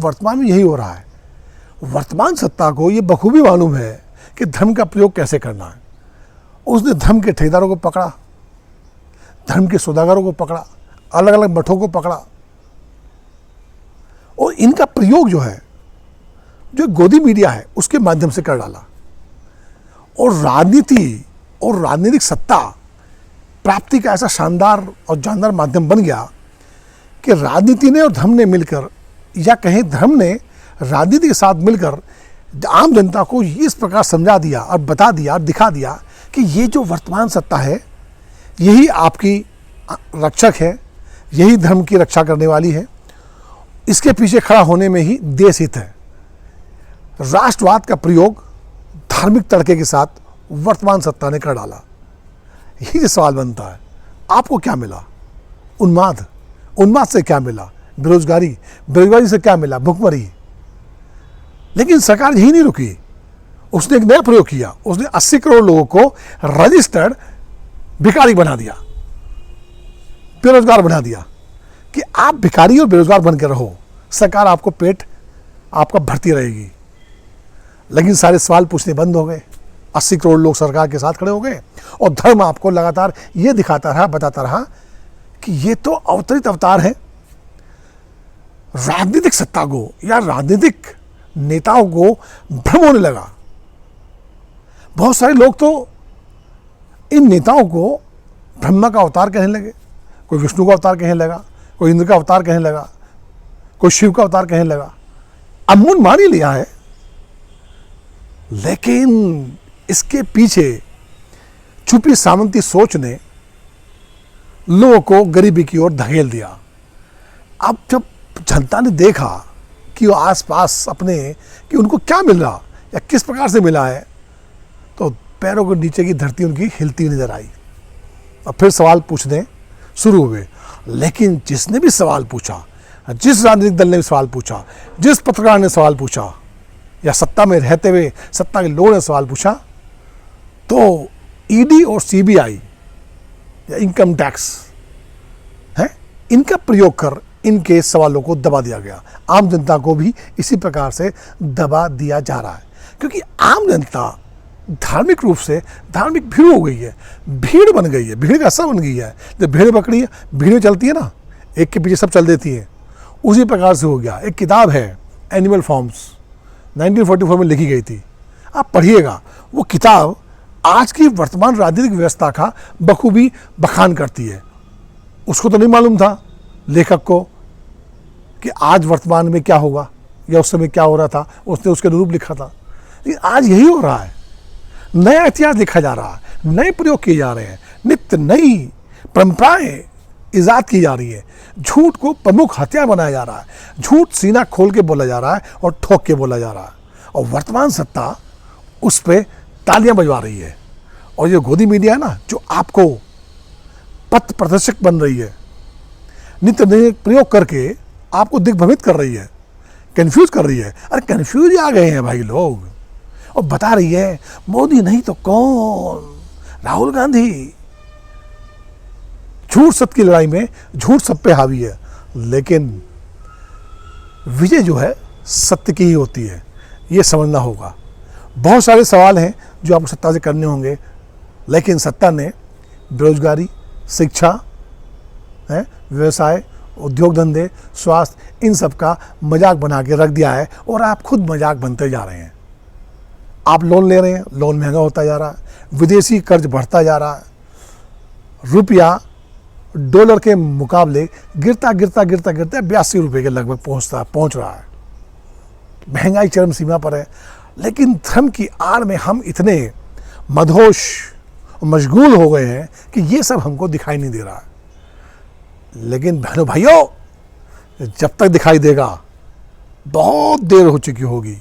वर्तमान में यही हो रहा है। वर्तमान सत्ता को ये बखूबी मालूम है कि धर्म का प्रयोग कैसे करना है। उसने धर्म के ठेकेदारों को पकड़ा, धर्म के सौदागरों को पकड़ा, अलग अलग मठों को पकड़ा और इनका प्रयोग जो है, जो गोदी मीडिया है उसके माध्यम से कर डाला। और राजनीति और राजनीतिक सत्ता प्राप्ति का ऐसा शानदार और जानदार माध्यम बन गया कि राजनीति ने और धर्म ने मिलकर, या कहें धर्म ने राजनीति के साथ मिलकर आम जनता को इस प्रकार समझा दिया और बता दिया और दिखा दिया कि ये जो वर्तमान सत्ता है यही आपकी रक्षक है, यही धर्म की रक्षा करने वाली है, इसके पीछे खड़ा होने में ही देश हित है। राष्ट्रवाद का प्रयोग धार्मिक तड़के के साथ वर्तमान सत्ता ने कर डाला। यही सवाल बनता है, आपको क्या मिला? उन्माद, उन्माद से क्या मिला? बेरोजगारी, बेरोजगारी से क्या मिला? भुखमरी। लेकिन सरकार यही नहीं रुकी, उसने एक नया प्रयोग किया। उसने 80 करोड़ लोगों को रजिस्टर्ड भिखारी बना दिया, बेरोजगार बना दिया कि आप भिखारी और बेरोजगार बन के रहो, सरकार आपको पेट आपका भरती रहेगी। लेकिन सारे सवाल पूछने बंद हो गए। 80 करोड़ लोग सरकार के साथ खड़े हो गए और धर्म आपको लगातार ये दिखाता रहा, बताता रहा कि ये तो अवतरित अवतार है। राजनीतिक सत्ता को या राजनीतिक नेताओं को भ्रम होने लगा। बहुत सारे लोग तो इन नेताओं को ब्रह्मा का अवतार कहने लगे, कोई विष्णु का अवतार कहने लगा, कोई इंद्र का अवतार कहने लगा, कोई शिव का अवतार कहने लगा। अमूल मान ही लिया है, लेकिन इसके पीछे छुपी सामंती सोच ने लोगों को गरीबी की ओर धकेल दिया। अब जब जनता ने देखा कि वो आसपास अपने कि उनको क्या मिल रहा या किस प्रकार से मिला है, तो पैरों के नीचे की धरती उनकी हिलती नजर आई और फिर सवाल पूछने शुरू हुए। लेकिन जिसने भी सवाल पूछा, जिस राजनीतिक दल ने भी सवाल पूछा, जिस पत्रकार ने सवाल पूछा या सत्ता में रहते हुए सत्ता के लोगों ने सवाल पूछा, तो ईडी और सीबीआई या इनकम टैक्स है, इनका प्रयोग कर इनके सवालों को दबा दिया गया। आम जनता को भी इसी प्रकार से दबा दिया जा रहा है, क्योंकि आम जनता धार्मिक रूप से धार्मिक भीड़ हो गई है, भीड़ बन गई है, भीड़ का ऐसा बन गई है। जब भीड़ पकड़ी है, भीड़ में चलती है ना, एक के पीछे सब चल देती है, उसी प्रकार से हो गया। एक किताब है एनिमल फॉर्म्स, 1944 में लिखी गई थी, आप पढ़िएगा। वो किताब आज की वर्तमान राजनीतिक व्यवस्था का बखूबी बखान करती है। उसको तो नहीं मालूम था लेखक को कि आज वर्तमान में क्या होगा या उस समय क्या हो रहा था, उसने उसके अनुरूप लिखा था। लेकिन आज यही हो रहा है, नया इतिहास लिखा जा रहा है, नए प्रयोग किए जा रहे हैं, नित्य नई परंपराएं इजाद की जा रही है। झूठ को प्रमुख हथियार बनाया जा रहा है, झूठ सीना खोल के बोला जा रहा है और ठोक के बोला जा रहा है, और वर्तमान सत्ता उस पर तालियां बजवा रही है। और ये गोदी मीडिया है ना, जो आपको पथ प्रदर्शक बन रही है, नित्य नए प्रयोग करके आपको दिग्भ्रमित कर रही है, कंफ्यूज कर रही है। अरे कंफ्यूज आ गए हैं भाई लोग, और बता रही है मोदी नहीं तो कौन, राहुल गांधी। झूठ सत्य की लड़ाई में झूठ सब पे हावी है, लेकिन विजय जो है सत्य की ही होती है, ये समझना होगा। बहुत सारे सवाल हैं जो आपको सत्ता से करने होंगे, लेकिन सत्ता ने बेरोजगारी, शिक्षा, व्यवसाय, उद्योग धंधे, स्वास्थ्य, इन सब का मजाक बना के रख दिया है, और आप खुद मजाक बनते जा रहे हैं। आप लोन ले रहे हैं, लोन महंगा होता जा रहा है, विदेशी कर्ज बढ़ता जा रहा है, रुपया डॉलर के मुकाबले गिरता गिरता गिरता गिरता 82 रुपये के लगभग पहुंच रहा है। महंगाई चरम सीमा पर है, लेकिन धर्म की आड़ में हम इतने मदहोश मशगूल हो गए हैं कि ये सब हमको दिखाई नहीं दे रहा है। लेकिन बहनों भाइयों, जब तक दिखाई देगा बहुत देर हो चुकी होगी।